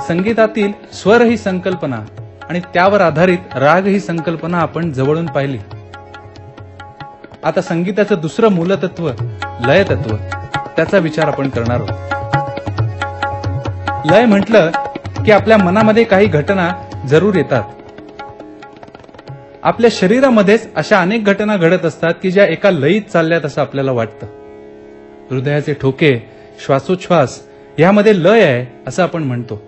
संगीतातील स्वर ही संकल्पना आणि त्यावर आधारित राग ही संकल्पना आपण जवळून पाहिली. आता संगीताचं दुसरं मूलतत्व लय तत्व, त्याचा विचार आपण करणार आहोत. लय म्हटलं की आपल्या मनामध्ये काही घटना जरूर येतात. आपल्या शरीरामध्येच अशा अनेक घटना घडत असतात की ज्या एका लयीत चालल्यात असं आपल्याला वाटतं. हृदयाचे ठोके, श्वासोच्छ्वास यामध्ये लय आहे असं आपण म्हणतो.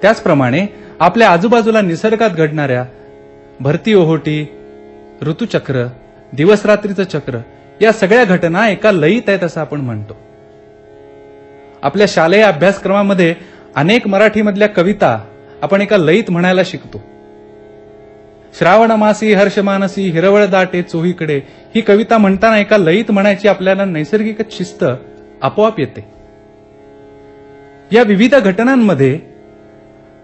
त्याचप्रमाणे आपल्या आजूबाजूला निसर्गात घडणाऱ्या भरती ओहोटी, ऋतुचक्र, दिवस रात्रीचं चक्र या सगळ्या घटना एका लयीत आहेत असं आपण म्हणतो. आपल्या शालेय अभ्यासक्रमामध्ये अनेक मराठीमधल्या कविता आपण एका लयीत म्हणायला शिकतो. श्रावणमासी हर्षमानसी हिरवळ दाटे चोहीकडे ही कविता म्हणताना एका लयीत म्हणायची आपल्याला नैसर्गिक शिस्त आपोआप येते. या विविध घटनांमध्ये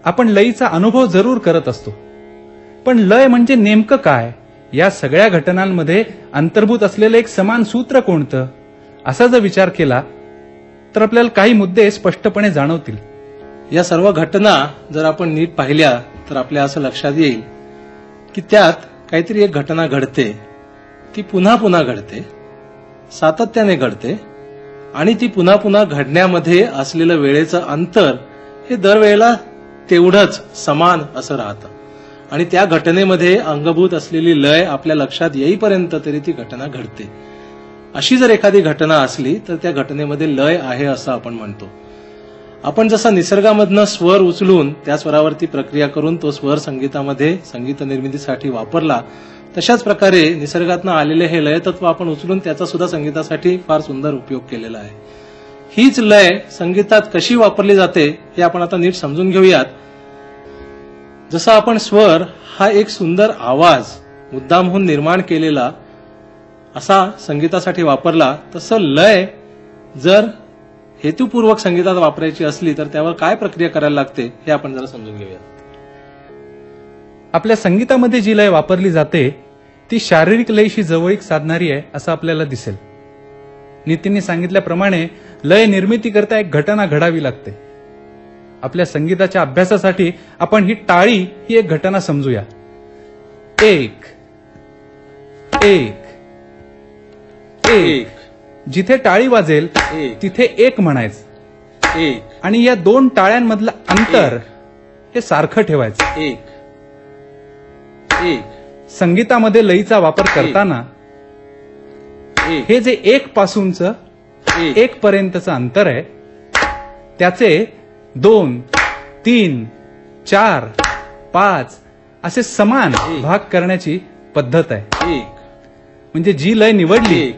आपण लयीचा अनुभव जरूर करत असतो. पण लय म्हणजे नेमकं काय, या सगळ्या घटनांमध्ये अंतर्भूत असलेलं एक समान सूत्र कोणतं, असा जर विचार केला तर आपल्याला काही मुद्दे स्पष्टपणे जाणवतील. या सर्व घटना जर आपण नीट पाहिल्या तर आपल्या असं लक्षात येईल की त्यात काहीतरी एक घटना घडते, ती पुन्हा पुन्हा घडते, सातत्याने घडते आणि ती पुन्हा पुन्हा घडण्यामध्ये असलेलं वेळेचं अंतर हे दरवेळेला तेवढंच समान असं राहतं आणि त्या घटनेमध्ये अंगभूत असलेली लय आपल्या लक्षात येईपर्यंत तरी ती घटना घडते. अशी जर एखादी घटना असली तर त्या घटनेमध्ये लय आहे असं आपण म्हणतो. आपण जसा निसर्गामधनं स्वर उचलून त्या स्वरावरती प्रक्रिया करून तो स्वर संगीतामध्ये संगीत निर्मितीसाठी वापरला, तशाच प्रकारे निसर्गातनं आलेले हे लयतत्व आपण उचलून त्याचा सुद्धा संगीतासाठी फार सुंदर उपयोग केलेला आहे. हीच लय संगीतात कशी वापरली जाते हे आपण आता नीट समजून घेऊयात. जसं आपण स्वर हा एक सुंदर आवाज मुद्दामहून निर्माण केलेला असा संगीतासाठी वापरला, तसं लय जर हेतुपूर्वक संगीतात वापरायची असली तर त्यावर काय प्रक्रिया करायला लागते हे आपण जरा समजून घेऊया. आपल्या संगीतामध्ये जी लय वापरली जाते ती शारीरिक लयशी जवळीक साधणारी आहे असं आपल्याला दिसेल. नितीनने सांगितल्याप्रमाणे लय निर्मितीकरता एक घटना घडावी लागते. आपल्या संगीताच्या अभ्यासासाठी आपण ही टाळी ही एक घटना समजूया. एक एक एक, जिथे टाळी वाजेल तिथे एक म्हणायचं एक आणि या दोन टाळ्यांमधलं अंतर हे सारखं ठेवायचं. एक एक संगीतामध्ये लयीचा वापर करताना हे जे एक पासूनचं एक पर्यंतचं अंतर आहे त्याचे 2, 3, 4, 5 असे समान भाग करण्याची पद्धत आहे. म्हणजे जी लय निवडली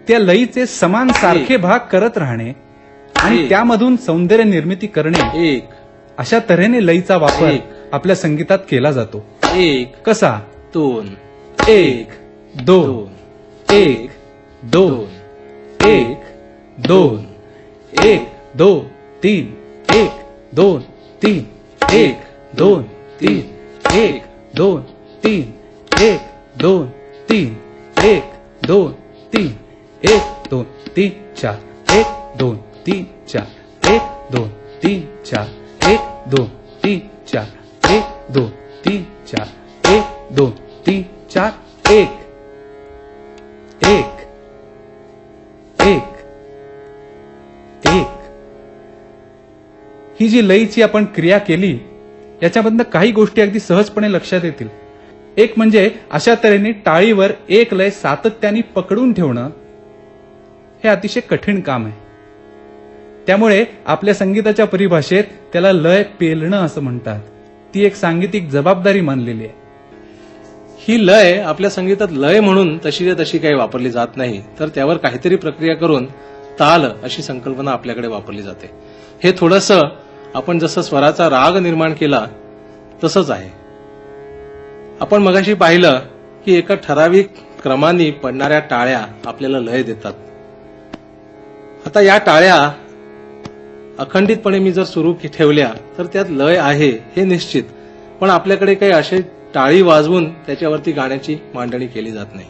त्या लयीचे समान सारखे भाग करत राहणे आणि त्यामधून सौंदर्य निर्मिती करणे, अशा तऱ्हेने लयीचा वापर आपल्या संगीतात केला जातो. एक कसा? 2 1 2 1 2 1 2 1 2 3 1 2 3 1 2 3 1 2 3 1 2 3 1 2 3 1 2 3 4 1 2 3 4 1 2 3 4 1 2 3 4 1 2 3 4 1 2 3 4 1 1 1 1. ही जी लयीची आपण क्रिया केली याच्यामधनं काही गोष्टी अगदी सहजपणे लक्षात येतील. एक म्हणजे अशा तऱ्हेने टाळीवर एक लय सातत्याने पकडून ठेवणं हे अतिशय कठीण काम आहे. त्यामुळे आपल्या संगीताच्या परिभाषेत त्याला लय पेलणं असं म्हणतात. ती एक सांगीतिक जबाबदारी मानलेली आहे. ही लय आपल्या संगीतात लय म्हणून तशी काही वापरली जात नाही, तर त्यावर काहीतरी प्रक्रिया करून ताल अशी संकल्पना आपल्याकडे वापरली जाते. हे थोडंसं आपण जसं स्वराचा राग निर्माण केला तसंच आहे. आपण मगाशी पाहिलं की एका ठराविक क्रमाने पडणाऱ्या टाळ्या आपल्याला लय देतात. आता या टाळ्या अखंडितपणे मी जर सुरू ठेवल्या तर त्यात लय आहे हे निश्चित, पण आपल्याकडे काही असे टाळी वाजवून त्याच्यावरती गाण्याची मांडणी केली जात नाही.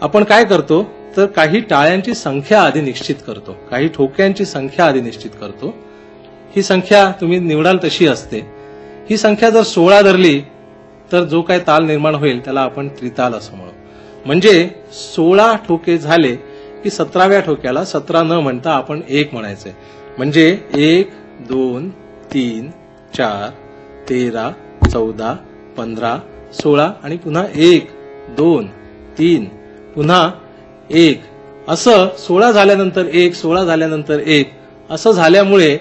आपण काय करतो तर काही टाळ्यांची संख्या आधी निश्चित करतो, काही ठोक्यांची संख्या आधी निश्चित करतो. ही संख्या तुम्ही निवडाल तशी असते. ही संख्या जर 16 धरली तर जो काय ताल निर्माण होईल त्याला आपण त्रिताल असं म्हणू. म्हणजे 16 ठोके झाले की 17व्या ठोक्याला 17 न म्हणता आपण 1 म्हणायचंय. म्हणजे 1 2 3 4 13 14 15 16 आणि पुन्हा 1 2 3 पुन्हा 1 असं 16 झाल्यानंतर 1 16 झाल्यानंतर 1 असं झाल्यामुळे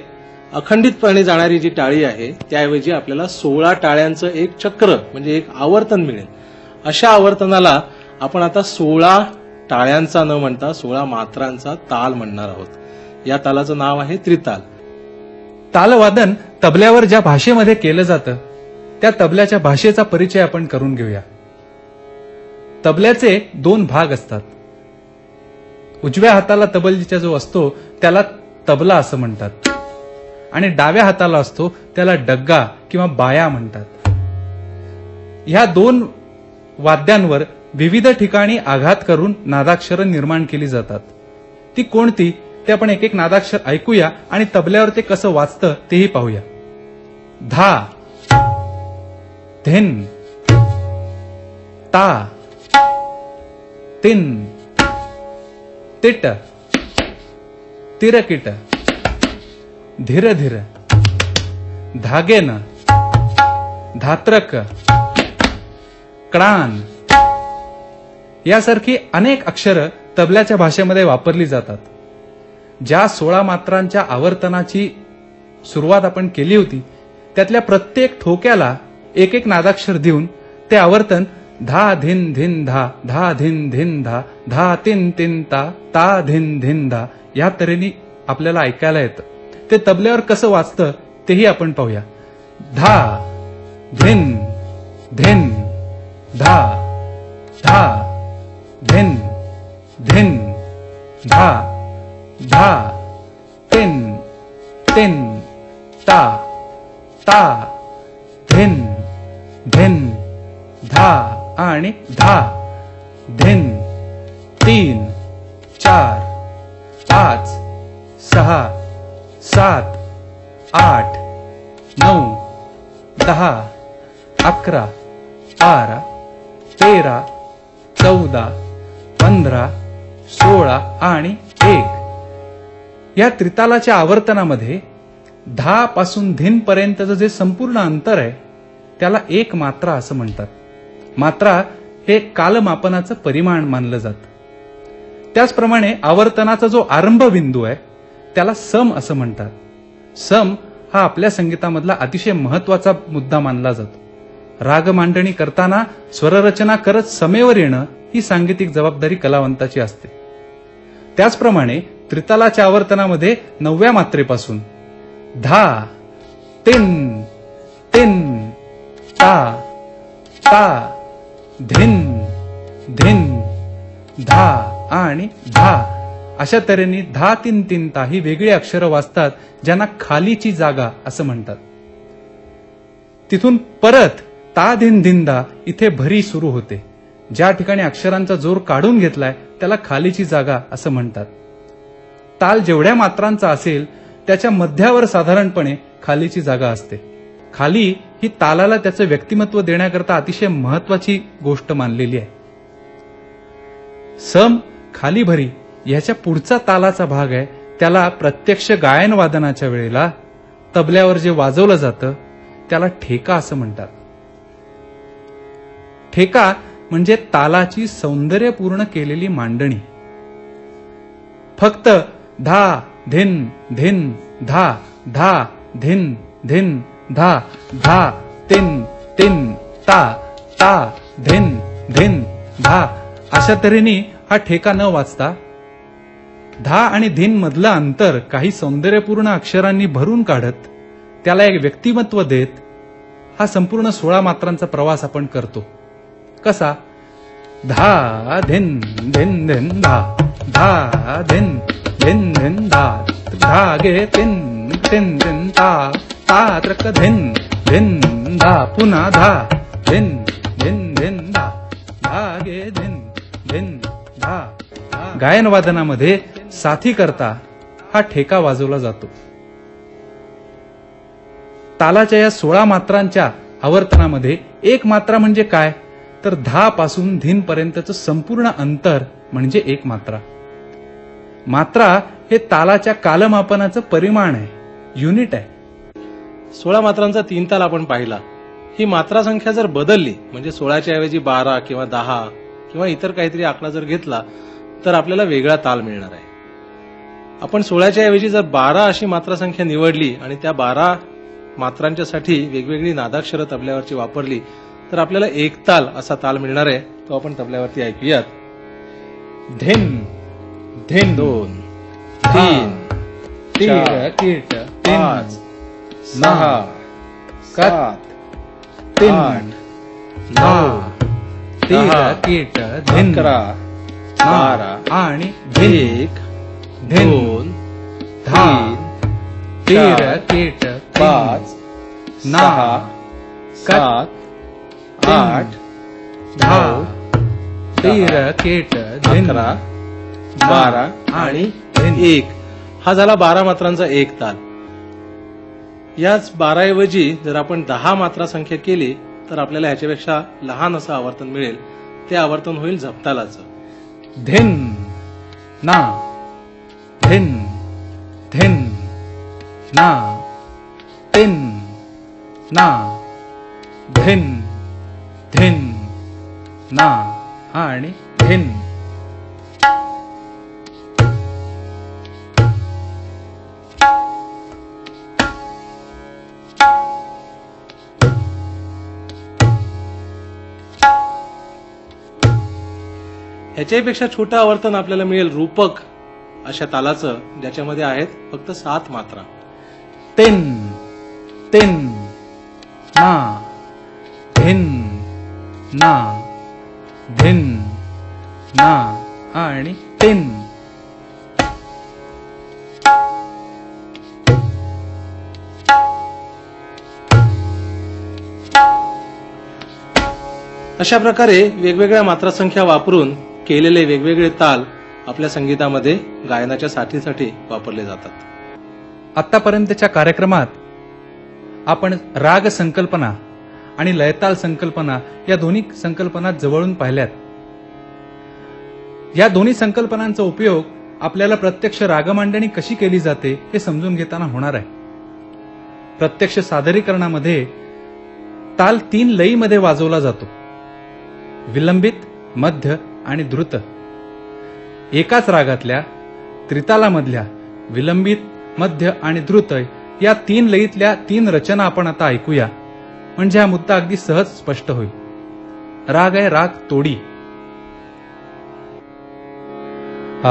अखंडितपणे जाणारी जी टाळी आहे त्याऐवजी आपल्याला 16 टाळ्यांचं एक चक्र म्हणजे एक आवर्तन मिळेल. अशा आवर्तनाला आपण आता 16 टाळ्यांचा न म्हणता 16 मात्रांचा ताल म्हणणार आहोत. या तालाचं नाव आहे त्रिताल. तालवादन तबल्यावर ज्या भाषेमध्ये केलं जातं त्या तबल्याच्या भाषेचा परिचय आपण करून घेऊया. तबल्याचे 2 भाग असतात. उजव्या हाताला तबलजीचा जो असतो त्याला तबला असं म्हणतात आणि डाव्या हाताला असतो त्याला डग्गा किंवा बाया म्हणतात. ह्या 2 वाद्यांवर विविध ठिकाणी आघात करून नादाक्षर निर्माण केली जातात. ती कोणती ते आपण एक एक नादाक्षर ऐकूया आणि तबल्यावर ते कसं वाजतं तेही पाहूया. धा, धिन, ता, तिन, तिट, तिरकिट, धीर धीर, धागेन, धात्रक, क्रान यासारखी अनेक अक्षरं तबल्याच्या भाषेमध्ये वापरली जातात. ज्या 16 मात्रांच्या आवर्तनाची सुरुवात आपण केली होती त्यातल्या प्रत्येक ठोक्याला एक एक नादाक्षर देऊन ते आवर्तन धा धिन धिन धा, धा धिन धिन धा, धा तिन तिन ता, ता धिन धिन धा या तऱ्हेने आपल्याला ऐकायला येतं. ते तबल्यावर कसं वाजतं तेही आपण पाहूया. धा धिन धिन धा, धा धिन धिन धा, धा तिन तिन ता, ता धिन धिन धा आणि धा, धिन 3 4 5 6 7 8 9 10 11 12 13 14 15 16 आणि 1 या त्रितालाच्या आवर्तनामध्ये 10 पासून धिन पर्यंतचं जे संपूर्ण अंतर आहे त्याला 1 मात्रा असं म्हणतात. मात्रा हे कालमापनाचं परिमाण मानलं जातं. त्याचप्रमाणे आवर्तनाचा जो आरंभ बिंदू आहे त्याला सम असं म्हणतात. सम हा आपल्या संगीतामधला अतिशय महत्वाचा मुद्दा मानला जातो. राग मांडणी करताना स्वररचना करत समेवर येणं ही सांगीतिक जबाबदारी कलावंताची असते. त्याचप्रमाणे त्रितालाच्या आवर्तनामध्ये 9व्या मात्रेपासून धा तिन तिन ता, ता धिन धिन धा आणि धा अशा तऱ्हेने धा तिन तिन ता ही वेगळी अक्षरं वाचतात ज्यांना खालीची जागा असं म्हणतात. तिथून परत ता धिन धिन धा इथे भरी सुरू होते. ज्या ठिकाणी अक्षरांचा जोर काढून घेतलाय त्याला खालीची जागा असं म्हणतात. ताल जेवढ्या मात्रांचा असेल त्याच्या मध्यावर साधारणपणे खालीची जागा असते. खाली ही तालाला त्याचं व्यक्तिमत्व देण्याकरता अतिशय महत्वाची गोष्ट मानलेली आहे. सम खाली भरी ह्याच्या पुढचा तालाचा भाग आहे त्याला प्रत्यक्ष गायन वादनाच्या वेळेला तबल्यावर जे वाजवलं जातं त्याला ठेका असं म्हणतात. ठेका म्हणजे तालाची सौंदर्यपूर्ण केलेली मांडणी. फक्त धा धिन धिन धा, धा धिन धिन धा, धा तिन तिन ता, ता धिन धिन धा अशा तऱ्हेने हा ठेका न वाचता धा आणि धिन मधलं अंतर काही सौंदर्यपूर्ण अक्षरांनी भरून काढत त्याला एक व्यक्तिमत्व देत हा संपूर्ण 16 मात्रांचा प्रवास आपण करतो. कसा? धा धिन धिन धिन धा, धा धिन धिन धिन धा, धागे तिन तिन तिन ता, ता त्रक धिन धिन धा, पुन्हा धा धिन धिन धिन धा, धागे धिन धिन धा. गायन वादनामध्ये साथी करता हा ठेका वाजवला जातो. तालाच्या या 16 मात्रांच्या आवर्तनामध्ये एक मात्रा म्हणजे काय, तर 10 पासून धीन पर्यंतचं संपूर्ण अंतर म्हणजे एक मात्रा. मात्रा हे तालाच्या कालमापनाचं परिमाण आहे, युनिट आहे. 16 मात्रांचा 3 ताल आपण पाहिला. ही मात्रा संख्या जर बदलली, म्हणजे 16च्या ऐवजी 12 किंवा 10 किंवा इतर काहीतरी आकडा जर घेतला तर आपल्याला वेगळा ताल मिळणार आहे. आपण 16च्या ऐवजी जर 12 अशी मात्रा संख्या निवडली आणि त्या 12 मात्रांच्यासाठी वेगवेगळी नादाक्षरं तबल्यावरची वापरली तर आपल्याला एक ताल असा ताल मिळणार आहे. तो आपण तबल्यावरती ऐकूयात. धिन धिन 2 3 3 तीर कीट 5 6 7 3 9 तीर कीट धिन 11 12 आणि धिन 1 धिन 2 10 तीर कीट 5 6 7 8 10 तीर कीट धिन 11 12 आणि 1 हा झाला 12 मात्रांचा एक ताल. याच 12 ऐवजी जर आपण 10 मात्रा संख्या केली तर आपल्याला ह्याच्यापेक्षा लहान असं आवर्तन मिळेल. ते आवर्तन होईल झपतालाचं. धिन ना धिन धिन ना तिन ना धिन धिन ना आणि धिन. ह्याच्यापेक्षा छोटं आवर्तन आपल्याला मिळेल रूपक अशा तालाचं, ज्याच्यामध्ये आहेत फक्त 7 मात्रा. तिन तिन ना धिन ना धिन ना आणि तिन. अशा प्रकारे वेगवेगळ्या मात्रा संख्या वापरून केलेले वेगवेगळे ताल आपल्या संगीतामध्ये गायनाच्या साथीसाठी वापरले जातात. आतापर्यंतच्या कार्यक्रमात आपण राग संकल्पना आणि लयताल संकल्पना या दोन्ही संकल्पना जवळून पाहिल्यात. या दोन्ही संकल्पनांचा उपयोग आपल्याला प्रत्यक्ष रागमांडणी कशी केली जाते हे समजून घेताना होणार आहे. प्रत्यक्ष सादरीकरणामध्ये ताल 3 लयीमध्ये वाजवला जातो, विलंबित, मध्य आणि द्रुत. एकाच रागातल्या त्रितालामधल्या विलंबित, मध्य आणि द्रुत या 3 लयीतल्या 3 रचना आपण आता ऐकूया, म्हणजे हा मुद्दा अगदी सहज स्पष्ट होईल. राग आहे राग तोडी. आ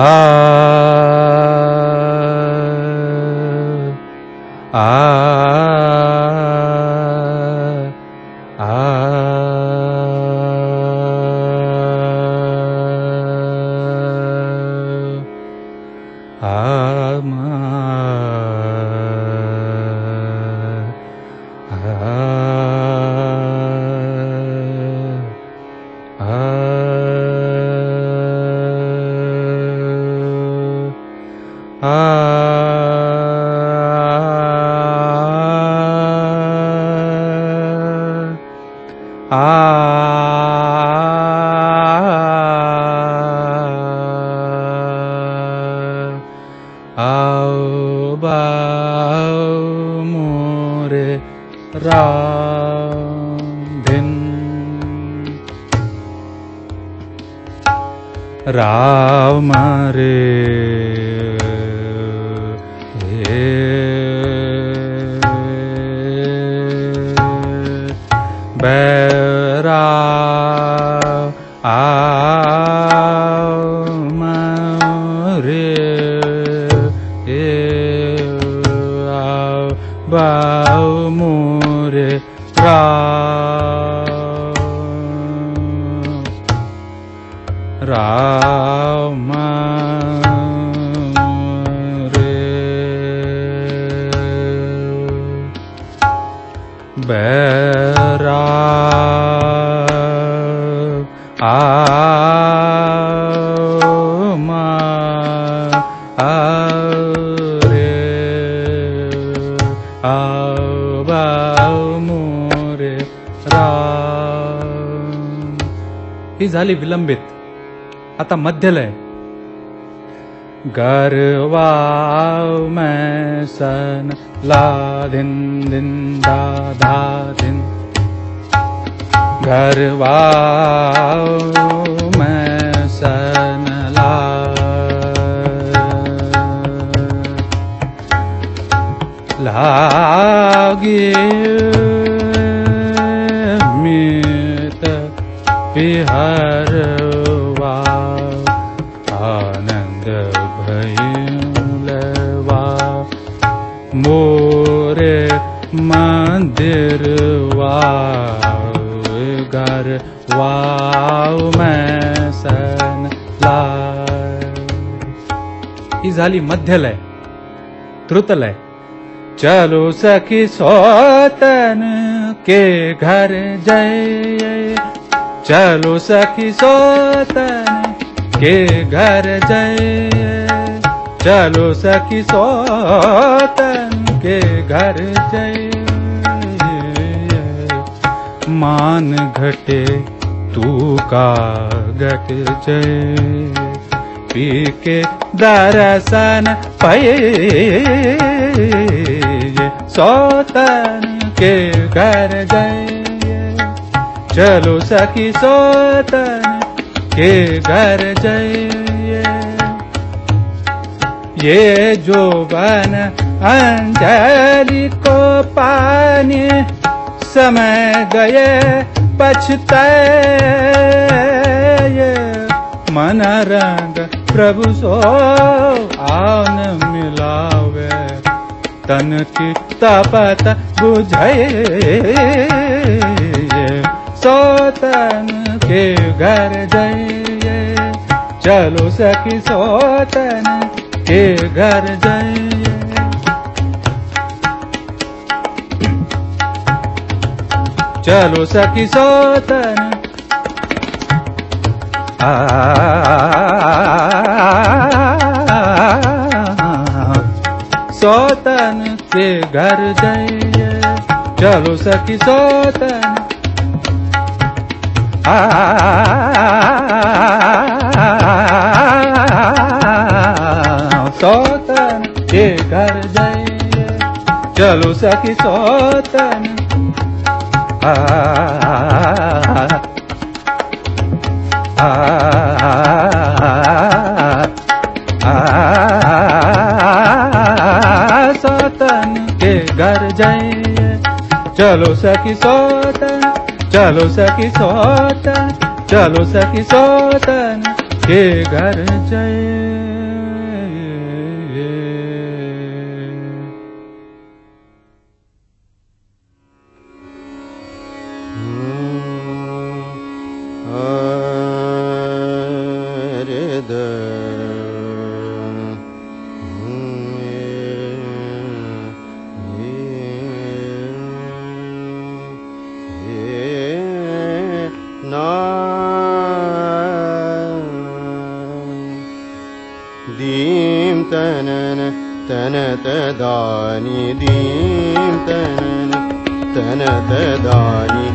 आओ बाओ मोरे राधिन राव मारे बैरा बाओ मोरे राम रे बैरा रे ही झाली विलंबित. आता मध्यलय. गरवाव मैं सन ला धिन धिन दा धा धिन. गरवाव मैं सन ला लागे मित विहरवा आनंद भैलवा मोरे मंदिरवा गरवाव मैं सन ला. ही झाली मध्यलय. द्रुतलय. चलो सखी सोतन के घर जय. चलो सखी सोतन के घर जय. चलो सखी सोतन के घर जय. मान घटे तू का घट जय. पी के दर्शन पये सोतन के घर जय. चलो सखी सोतन के घर जय. ये जोबन अंजलि को पानी समय गए पछताए. मन रंग प्रभु सो आन मिलावे. तन की तपत बुझे सोतन के घर जय. चलो सखी सोतन के घर जय. चलो सखी सोतन सोतन के घर जय. चलो सखी सोतन सोतन के घर जय. चलो सखी सोतन सोतन के घर जय. चलो सखी सोतन. चलो सखी सोतन. चलो सखी सोतन के घर जय. दीम तनन तनत दानी दीम तनन तनत दानी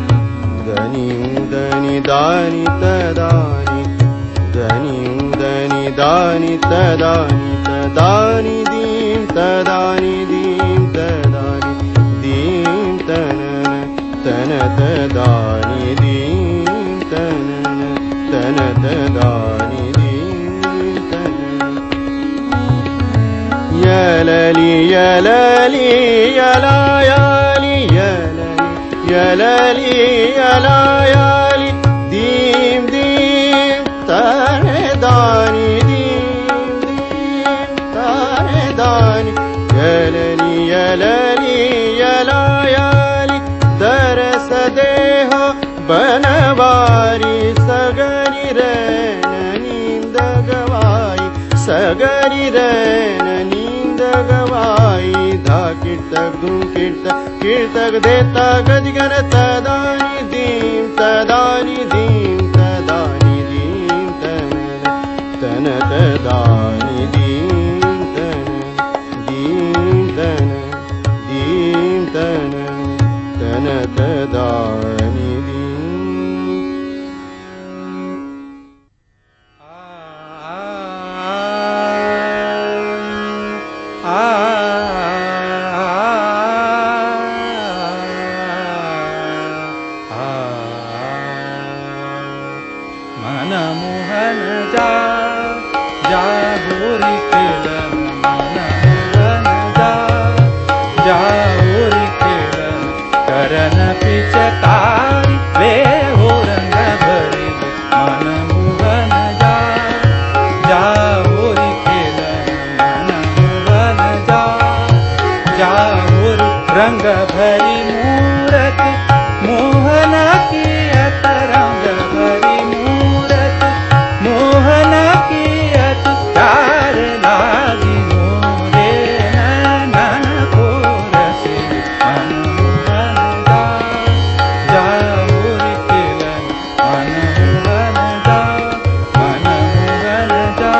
दनी दनी दानी तदानी दनी दनी दानी तदानी तदानी दीम तदानी दीम तदानी दीम तनन तनत दानी दीम तनन तनत दानी يلالي يلالي يلايالي يلالي يلالي يلايالي ديم ديم تارداني ديم ديم تارداني يلالي يلالي يلايالي درس ديها بنواري سغري رنني دغواي سغري رنني गवाई धा कीर्तक धूम कीर्तक कीर्तक देता गजगन तदानी दीम तदानी दीम तदानी दीम तन तन तदानी दीम तन दीम तन दीम तन तन तदानी दीम रंग भरी मूरत मोहन कियत रंग भरी मूरत मोहन कियत प्यार लागी मोरे नैनन को रसे अनमोहन जा मोरी किलन अनमोहन जा मनमोहन जा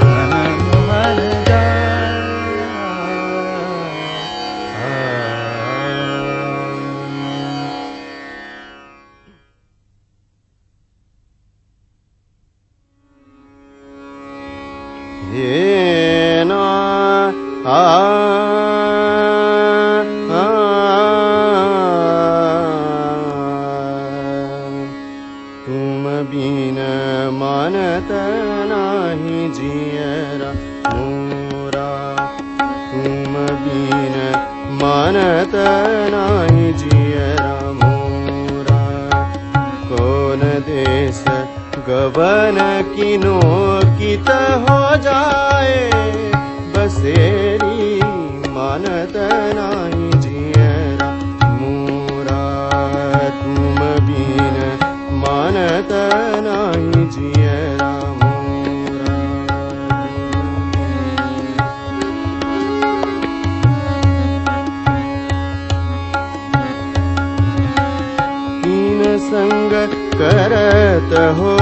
मनमोहन जा ये ना तुम बिन मानत नाही जियरा मोरा तुम बिन मानत नाही जियरा मोरा कौन देश गबन किनो कित हो जाए बसेरी मानत नाही जियरा मोरा तुम बिन मानत नाही जियरा मोरा तीन संग करत हो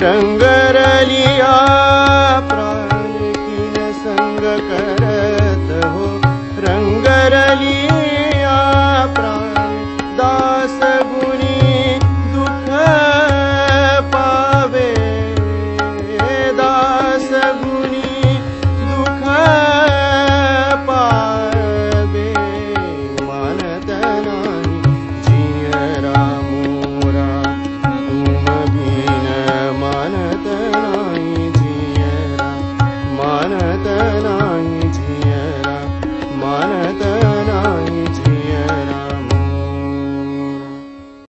रंग रलिया प्राण कीन संग करत हो रंग रलिया